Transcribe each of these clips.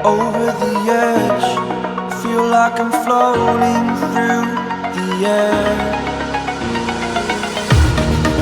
Over the edge, feel like I'm floating through the air.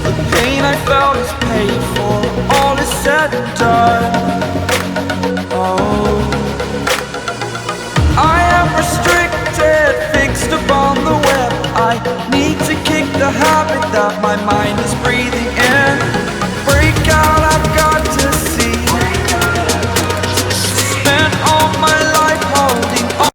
The pain I felt is paid for, all is said and done. Oh, I am restricted, fixed upon the web. I need to kick the habit that my mind is breathing in. Break out, I've got to see. Spent all my life holding on.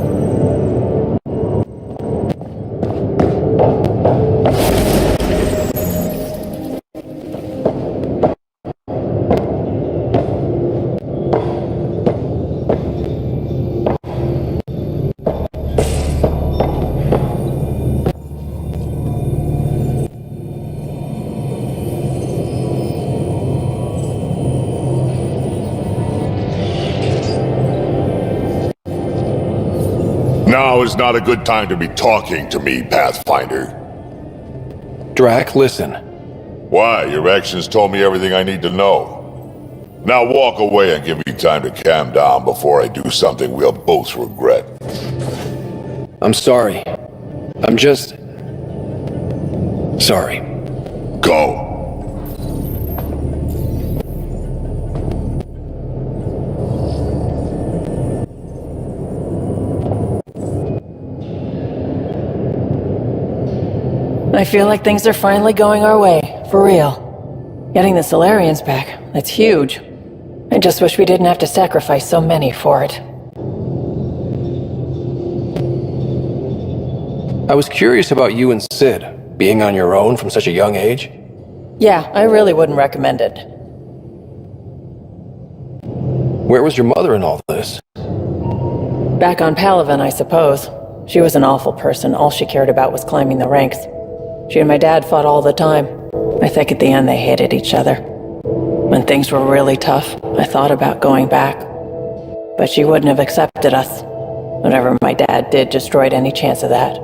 Now is not a good time to be talking to me, Pathfinder. Drac, listen. Why? Your actions told me everything I need to know. Now walk away and give me time to calm down before I do something we'll both regret. I'm sorry. I'm just... sorry. Go. I feel like things are finally going our way, for real. Getting the Solarians back, that's huge. I just wish we didn't have to sacrifice so many for it. I was curious about you and Sid, being on your own from such a young age. Yeah, I really wouldn't recommend it. Where was your mother in all this? Back on Palaven, I suppose. She was an awful person. All she cared about was climbing the ranks. She and my dad fought all the time. I think at the end they hated each other. When things were really tough, I thought about going back. But she wouldn't have accepted us. Whatever my dad did destroyed any chance of that.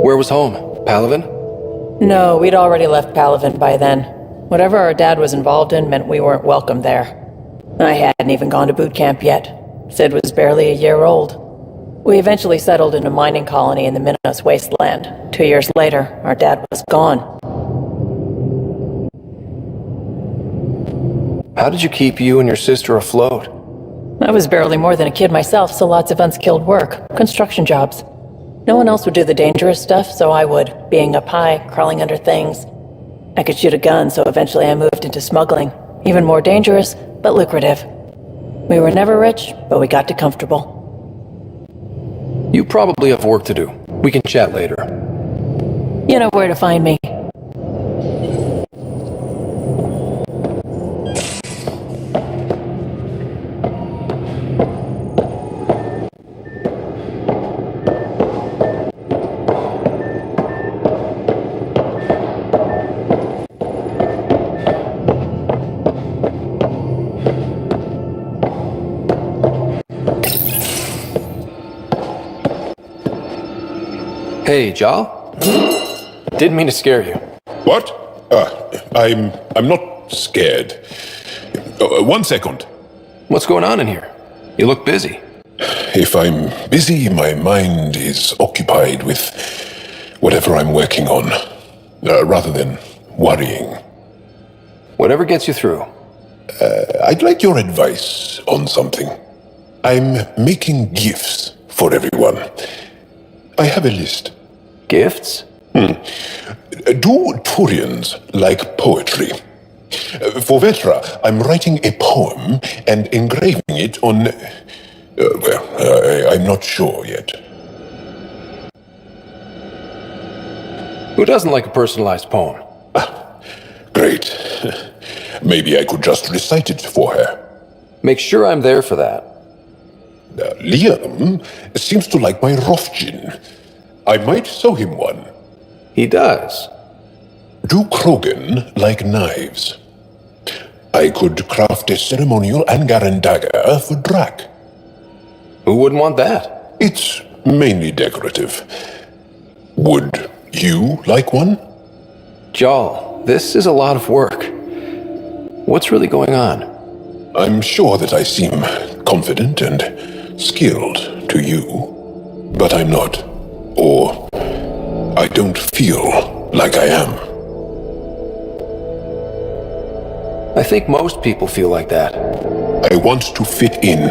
Where was home? Palaven? No, we'd already left Palaven by then. Whatever our dad was involved in meant we weren't welcome there. I hadn't even gone to boot camp yet. Sid was barely a year old. We eventually settled in a mining colony in the Minos wasteland. 2 years later, our dad was gone. How did you keep you and your sister afloat? I was barely more than a kid myself, so lots of unskilled work. Construction jobs. No one else would do the dangerous stuff, so I would. Being up high, crawling under things. I could shoot a gun, so eventually I moved into smuggling. Even more dangerous, but lucrative. We were never rich, but we got to comfortable. You probably have work to do. We can chat later. You know where to find me. Hey, Jal? Didn't mean to scare you. What? I'm not scared. 1 second. What's going on in here? You look busy. If I'm busy, my mind is occupied with whatever I'm working on, rather than worrying. Whatever gets you through. I'd like your advice on something. I'm making gifts for everyone. I have a list. Gifts? Do Turians like poetry? For Vetra, I'm writing a poem and engraving it on... I'm not sure yet. Who doesn't like a personalized poem? Great. Maybe I could just recite it for her. Make sure I'm there for that. Liam seems to like my Rofgin. I might sew him one. He does. Do Krogan like knives? I could craft a ceremonial Angaran dagger for Drac. Who wouldn't want that? It's mainly decorative. Would you like one? Jal, this is a lot of work. What's really going on? I'm sure that I seem confident and skilled to you, but I'm not. Or I don't feel like I am. I think most people feel like that. I want to fit in.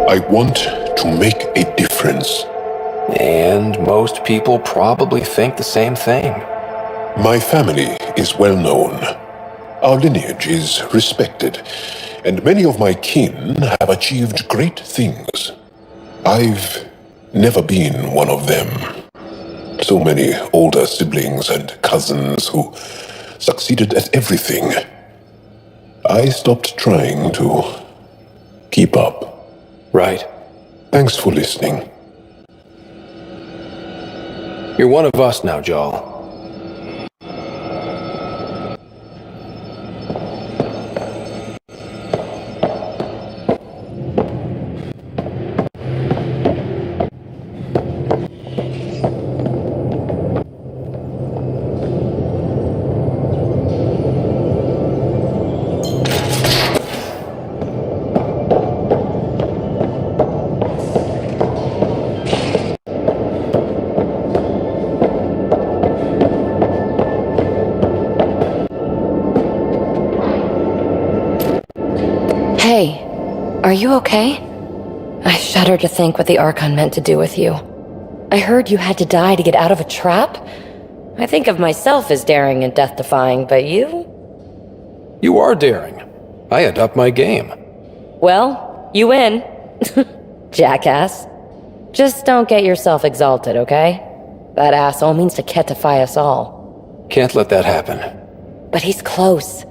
I want to make a difference. And most people probably think the same thing. My family is well known. Our lineage is respected, and many of my kin have achieved great things. I've never been one of them. So many older siblings and cousins who succeeded at everything. I stopped trying to keep up. Right. Thanks for listening. You're one of us now, Jal. Hey, are you okay? I shudder to think what the Archon meant to do with you. I heard you had to die to get out of a trap? I think of myself as daring and death-defying, but you? You are daring. I had upped my game. Well, you win. Jackass. Just don't get yourself exalted, okay? That asshole means to ketify us all. Can't let that happen. But he's close.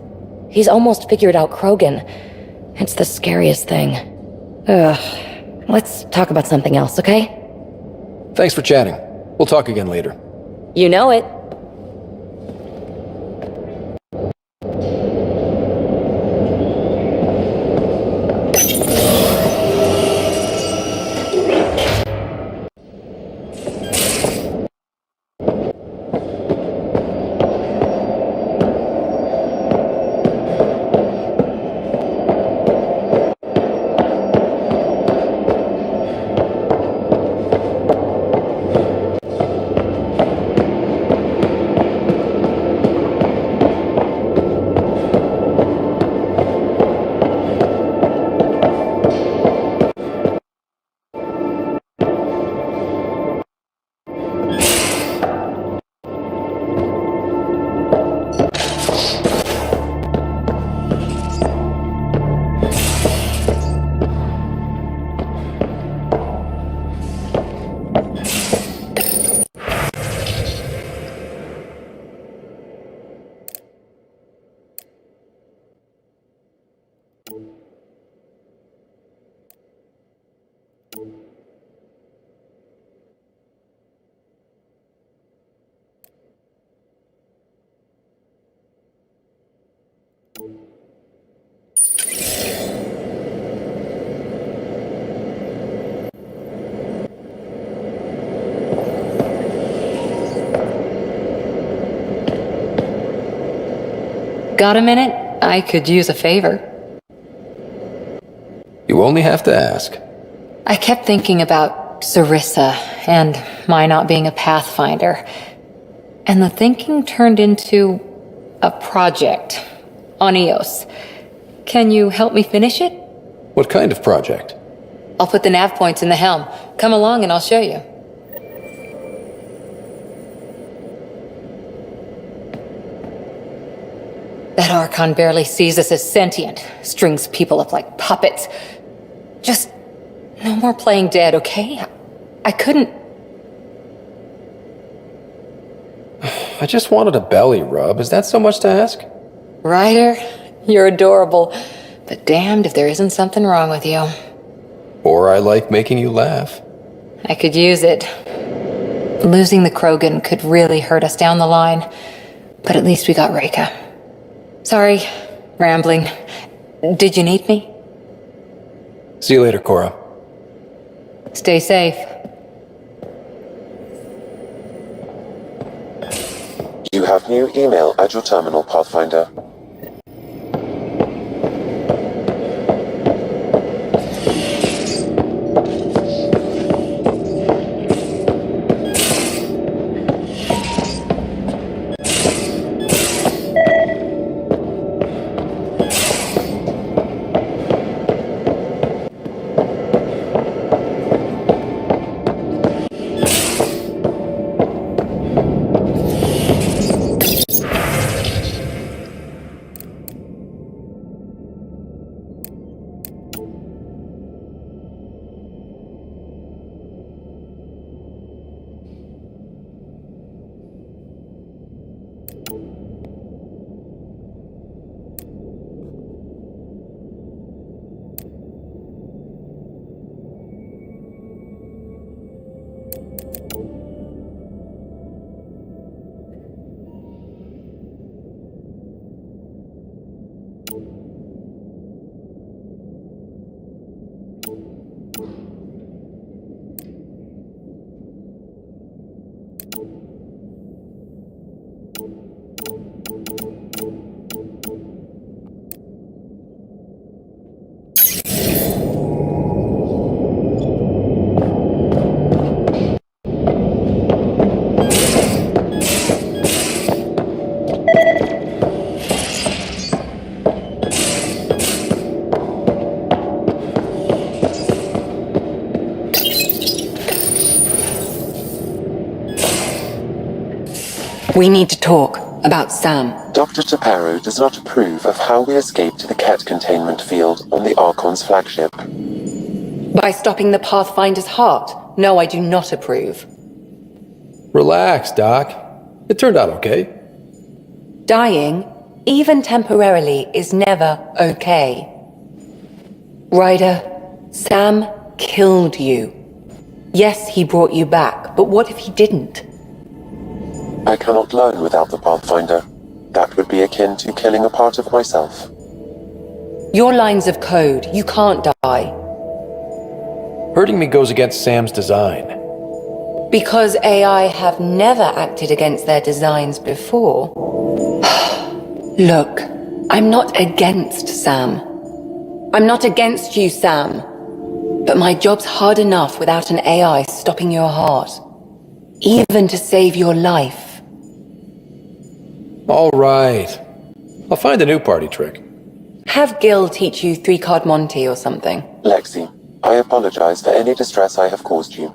He's almost figured out Krogan. It's the scariest thing. Ugh. Let's talk about something else, okay? Thanks for chatting. We'll talk again later. You know it. Got a minute? I could use a favor. You only have to ask. I kept thinking about Sarissa and my not being a pathfinder. And the thinking turned into a project on Eos. Can you help me finish it? What kind of project? I'll put the nav points in the helm. Come along and I'll show you. That Archon barely sees us as sentient, strings people up like puppets. Just no more playing dead, okay? I couldn't... I just wanted a belly rub. Is that so much to ask? Ryder, you're adorable, but damned if there isn't something wrong with you. Or I like making you laugh. I could use it. Losing the Krogan could really hurt us down the line, but at least we got Reka. Sorry, rambling. Did you need me? See you later, Cora. Stay safe. You have new email at your terminal, Pathfinder. We need to talk about Sam. Dr. Taparo does not approve of how we escaped the Ket containment field on the Archon's flagship. By stopping the Pathfinder's heart? No, I do not approve. Relax, Doc. It turned out okay. Dying, even temporarily, is never okay. Ryder, Sam killed you. Yes, he brought you back, but what if he didn't? I cannot learn without the Pathfinder. That would be akin to killing a part of myself. Your lines of code, you can't die. Hurting me goes against Sam's design. Because AI have never acted against their designs before. Look, I'm not against Sam. I'm not against you, Sam. But my job's hard enough without an AI stopping your heart. Even to save your life. All right. I'll find a new party trick. Have Gil teach you 3-card Monty or something. Lexi, I apologize for any distress I have caused you.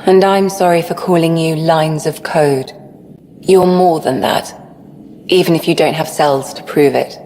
And I'm sorry for calling you lines of code. You're more than that. Even if you don't have cells to prove it.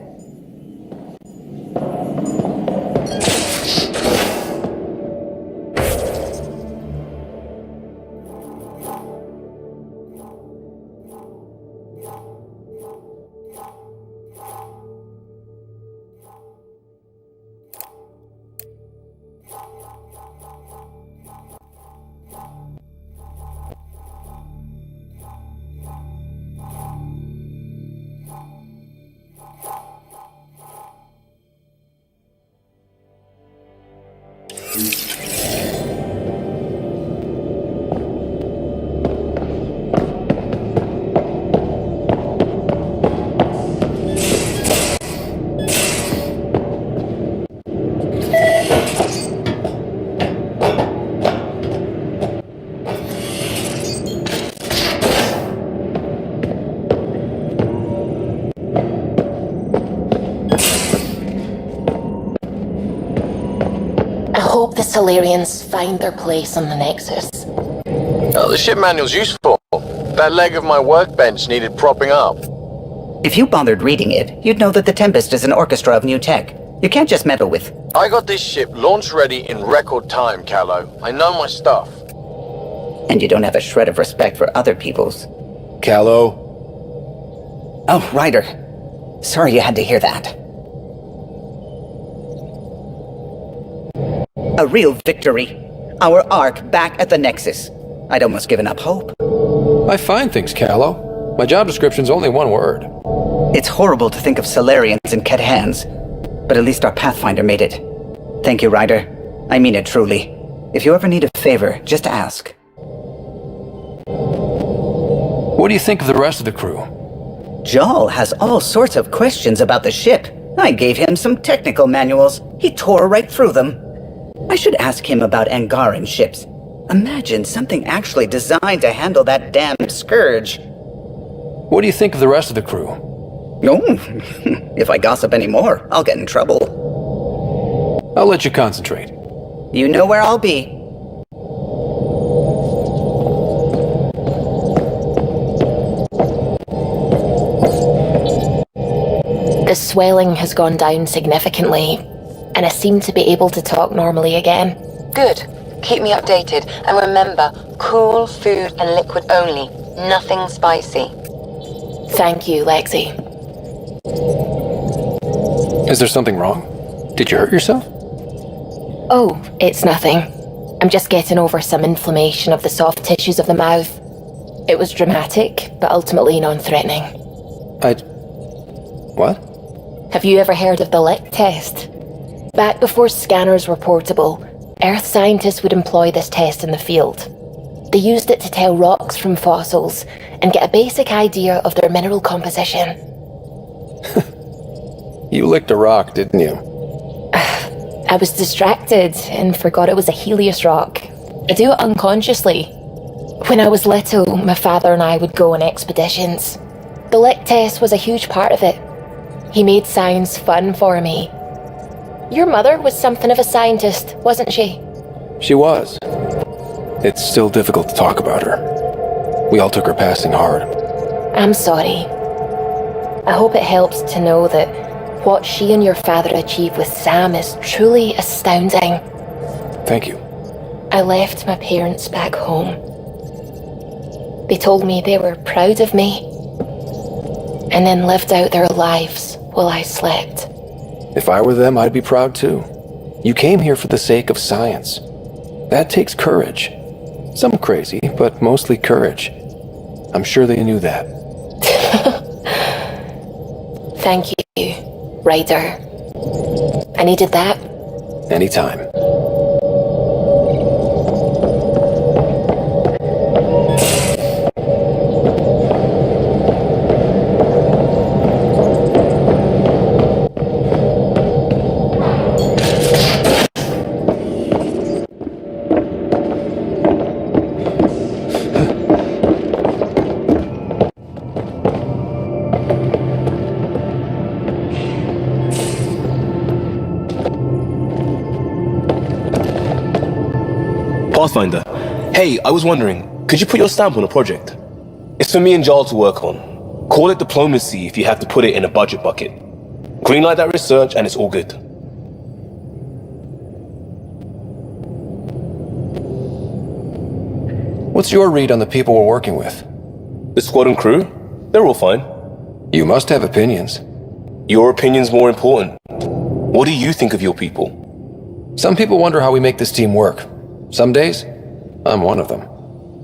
I hope the Solarians find their place on the Nexus. Oh, the ship manual's useful. That leg of my workbench needed propping up. If you bothered reading it, you'd know that the Tempest is an orchestra of new tech. You can't just meddle with... I got this ship launch ready in record time, Callow. I know my stuff. And you don't have a shred of respect for other people's. Callow. Oh, Ryder. Sorry you had to hear that. A real victory. Our Ark back at the Nexus. I'd almost given up hope. I find things, Callow. My job description's only one word. It's horrible to think of Solarians in Ket hands, but at least our Pathfinder made it. Thank you, Ryder. I mean it truly. If you ever need a favor, just ask. What do you think of the rest of the crew? Jal has all sorts of questions about the ship. I gave him some technical manuals. He tore right through them. I should ask him about Angaran ships. Imagine something actually designed to handle that damned scourge. What do you think of the rest of the crew? Oh, if I gossip anymore, I'll get in trouble. I'll let you concentrate. You know where I'll be. The swelling has gone down significantly, and I seem to be able to talk normally again. Good. Keep me updated. And remember, cool food and liquid only. Nothing spicy. Thank you, Lexi. Is there something wrong? Did you hurt yourself? Oh, it's nothing. I'm just getting over some inflammation of the soft tissues of the mouth. It was dramatic, but ultimately non-threatening. What? Have you ever heard of the lick test? Back before scanners were portable, Earth scientists would employ this test in the field. They used it to tell rocks from fossils and get a basic idea of their mineral composition. You licked a rock, didn't you? I was distracted and forgot it was a Helios rock. I do it unconsciously. When I was little, my father and I would go on expeditions. The lick test was a huge part of it. He made science fun for me. Your mother was something of a scientist, wasn't she? She was. It's still difficult to talk about her. We all took her passing hard. I'm sorry. I hope it helps to know that what she and your father achieved with Sam is truly astounding. Thank you. I left my parents back home. They told me they were proud of me, and then lived out their lives while I slept. If I were them, I'd be proud too. You came here for the sake of science. That takes courage. Some crazy, but mostly courage. I'm sure they knew that. Thank you, Ryder. I needed that. Anytime. Pathfinder. Hey, I was wondering, could you put your stamp on a project? It's for me and Jarl to work on. Call it diplomacy if you have to put it in a budget bucket. Greenlight that research and it's all good. What's your read on the people we're working with? The squad and crew? They're all fine. You must have opinions. Your opinion's more important. What do you think of your people? Some people wonder how we make this team work. Some days, I'm one of them.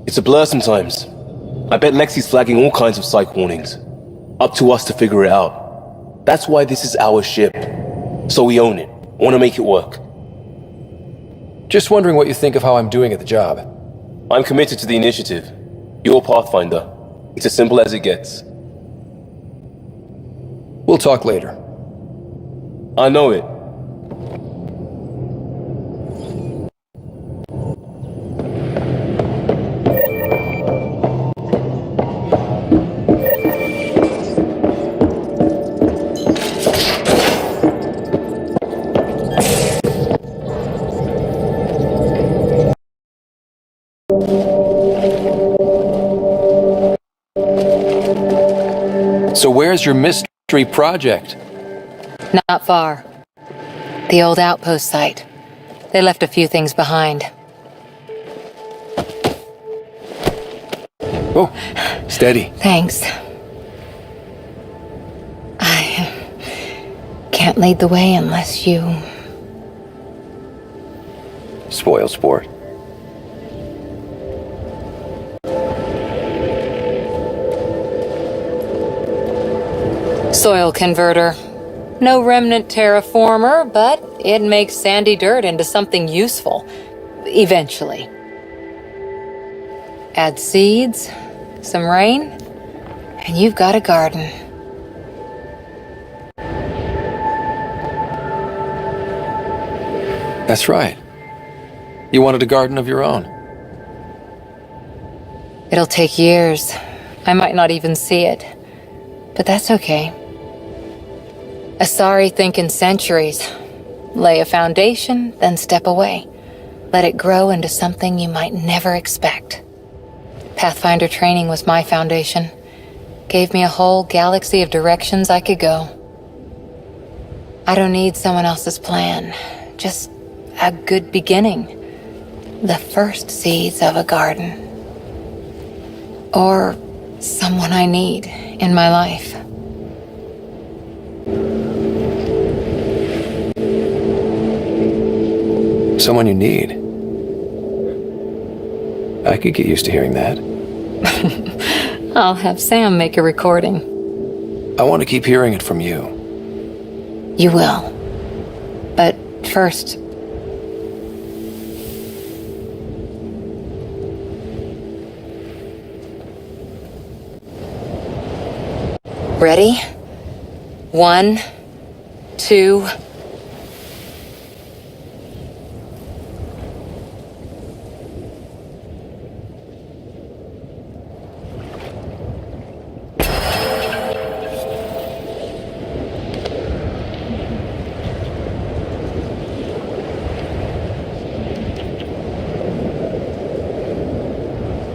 It's a blur sometimes. I bet Lexi's flagging all kinds of psych warnings. Up to us to figure it out. That's why this is our ship. So we own it. Want to make it work. Just wondering what you think of how I'm doing at the job. I'm committed to the initiative. You're Pathfinder. It's as simple as it gets. We'll talk later. I know it. So where's your mystery project? Not far. The old outpost site. They left a few things behind. Oh, steady. Thanks. I can't lead the way unless you... Spoiled sport. Soil converter. No remnant terraformer, but it makes sandy dirt into something useful. Eventually. Add seeds, some rain, and you've got a garden. That's right. You wanted a garden of your own. It'll take years. I might not even see it. But that's okay. Asari think in centuries. Lay a foundation, then step away. Let it grow into something you might never expect. Pathfinder training was my foundation. Gave me a whole galaxy of directions I could go. I don't need someone else's plan. Just a good beginning. The first seeds of a garden. Or someone I need in my life. Someone you need. I could get used to hearing that. I'll have Sam make a recording. I want to keep hearing it from you. You will. But first... Ready? 1, 2...